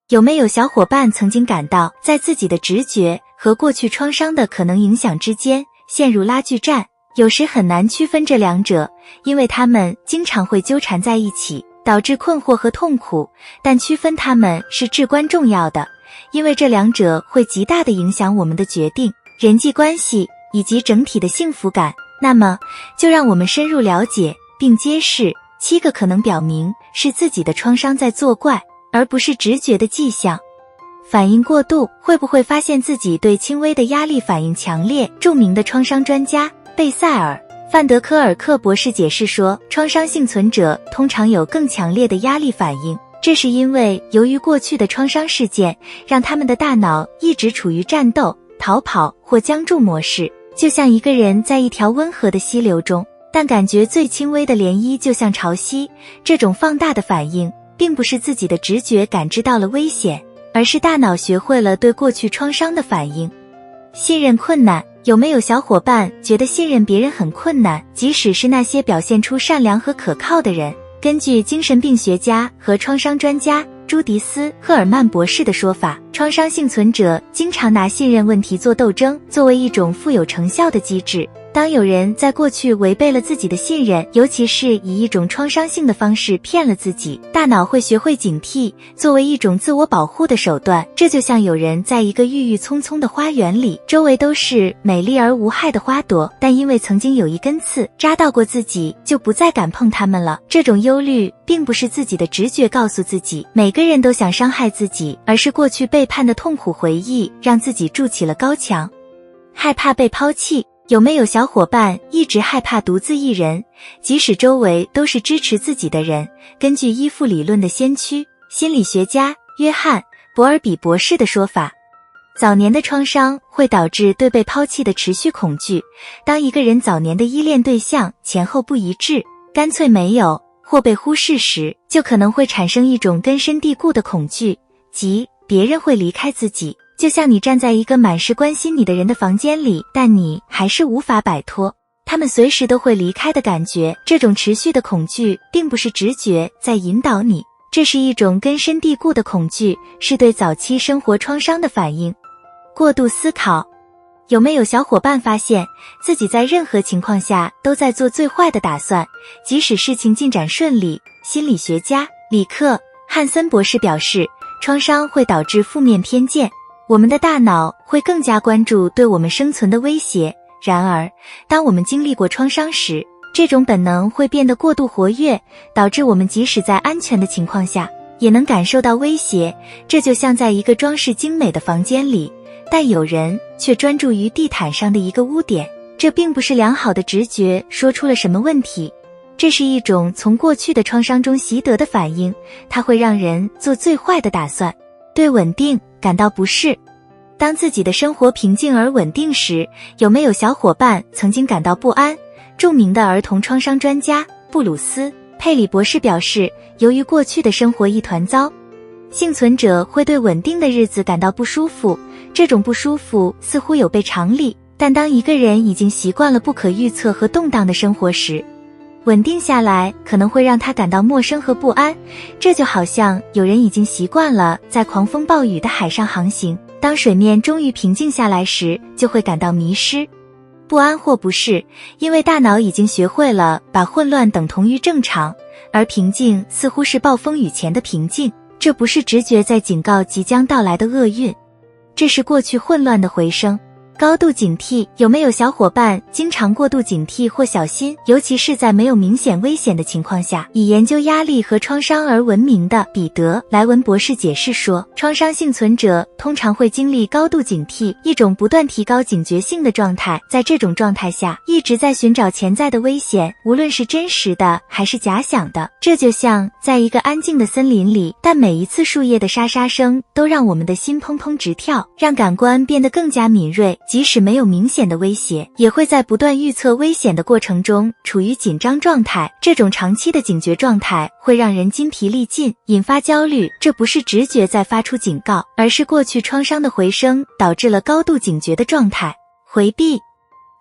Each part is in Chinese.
有没有小伙伴曾经感到，在自己的直觉和过去创伤的可能影响之间陷入拉锯战，有时很难区分这两者，因为它们经常会纠缠在一起，导致困惑和痛苦，但区分它们是至关重要的，因为这两者会极大地影响我们的决定、人际关系以及整体的幸福感。那么，就让我们深入了解并揭示7个可能表明是自己的创伤在作怪，而不是直觉的迹象。反应过度，会不会发现自己对轻微的压力反应强烈？著名的创伤专家贝塞尔·范德科尔克博士解释说，创伤幸存者通常有更强烈的压力反应，这是因为由于过去的创伤事件让他们的大脑一直处于战斗、逃跑或僵住模式，就像一个人在一条温和的溪流中，但感觉最轻微的涟漪就像潮汐。这种放大的反应并不是自己的直觉感知到了危险，而是大脑学会了对过去创伤的反应。信任困难，有没有小伙伴觉得信任别人很困难，即使是那些表现出善良和可靠的人？根据精神病学家和创伤专家朱迪斯·赫尔曼博士的说法，创伤幸存者经常拿信任问题做斗争，作为一种富有成效的机制。当有人在过去违背了自己的信任，尤其是以一种创伤性的方式骗了自己，大脑会学会警惕，作为一种自我保护的手段。这就像有人在一个郁郁葱葱的花园里，周围都是美丽而无害的花朵，但因为曾经有一根刺扎到过自己，就不再敢碰它们了。这种忧虑并不是自己的直觉告诉自己每个人都想伤害自己，而是过去背叛的痛苦回忆让自己筑起了高墙。害怕被抛弃，有没有小伙伴一直害怕独自一人，即使周围都是支持自己的人？根据依附理论的先驱、心理学家约翰·博尔比博士的说法，早年的创伤会导致对被抛弃的持续恐惧。当一个人早年的依恋对象前后不一致，干脆没有或被忽视时，就可能会产生一种根深蒂固的恐惧，即别人会离开自己。就像你站在一个满是关心你的人的房间里，但你还是无法摆脱他们随时都会离开的感觉。这种持续的恐惧并不是直觉在引导你，这是一种根深蒂固的恐惧，是对早期生活创伤的反应。过度思考，有没有小伙伴发现自己在任何情况下都在做最坏的打算，即使事情进展顺利？心理学家里克·汉森博士表示，创伤会导致负面偏见，我们的大脑会更加关注对我们生存的威胁。然而，当我们经历过创伤时，这种本能会变得过度活跃，导致我们即使在安全的情况下，也能感受到威胁。这就像在一个装饰精美的房间里，但有人却专注于地毯上的一个污点。这并不是良好的直觉说出了什么问题，这是一种从过去的创伤中习得的反应，它会让人做最坏的打算。对稳定感到不适，当自己的生活平静而稳定时，有没有小伙伴曾经感到不安？著名的儿童创伤专家布鲁斯·佩里博士表示，由于过去的生活一团糟，幸存者会对稳定的日子感到不舒服。这种不舒服似乎有悖常理，但当一个人已经习惯了不可预测和动荡的生活时，稳定下来可能会让他感到陌生和不安。这就好像有人已经习惯了在狂风暴雨的海上航行，当水面终于平静下来时，就会感到迷失、不安或不适，因为大脑已经学会了把混乱等同于正常，而平静似乎是暴风雨前的平静。这不是直觉在警告即将到来的厄运，这是过去混乱的回声。高度警惕，有没有小伙伴经常过度警惕或小心，尤其是在没有明显危险的情况下？以研究压力和创伤而闻名的彼得·莱文博士解释说，创伤幸存者通常会经历高度警惕，一种不断提高警觉性的状态。在这种状态下，一直在寻找潜在的危险，无论是真实的还是假想的。这就像在一个安静的森林里，但每一次树叶的沙沙声都让我们的心砰砰直跳，让感官变得更加敏锐。即使没有明显的威胁，也会在不断预测危险的过程中处于紧张状态。这种长期的警觉状态会让人筋疲力尽，引发焦虑。这不是直觉在发出警告，而是过去创伤的回声导致了高度警觉的状态。回避，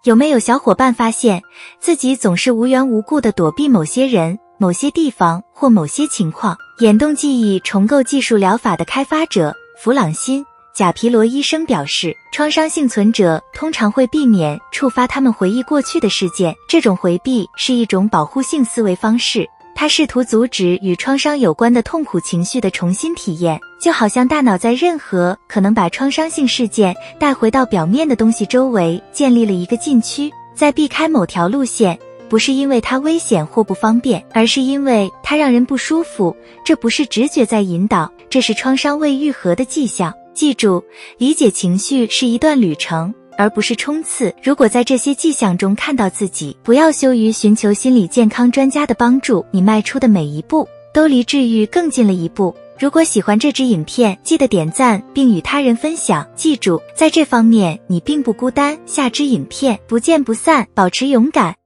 有没有小伙伴发现自己总是无缘无故地躲避某些人、某些地方或某些情况。眼动记忆重构技术疗法的开发者弗朗辛·贾皮罗医生表示，创伤幸存者通常会避免触发他们回忆过去的事件，这种回避是一种保护性思维方式。他试图阻止与创伤有关的痛苦情绪的重新体验，就好像大脑在任何可能把创伤性事件带回到表面的东西周围建立了一个禁区，在避开某条路线，不是因为它危险或不方便，而是因为它让人不舒服。这不是直觉在引导，这是创伤未愈合的迹象。记住，理解情绪是一段旅程，而不是冲刺。如果在这些迹象中看到自己，不要羞于寻求心理健康专家的帮助，你迈出的每一步都离治愈更近了一步。如果喜欢这支影片，记得点赞并与他人分享。记住，在这方面你并不孤单。下支影片不见不散，保持勇敢。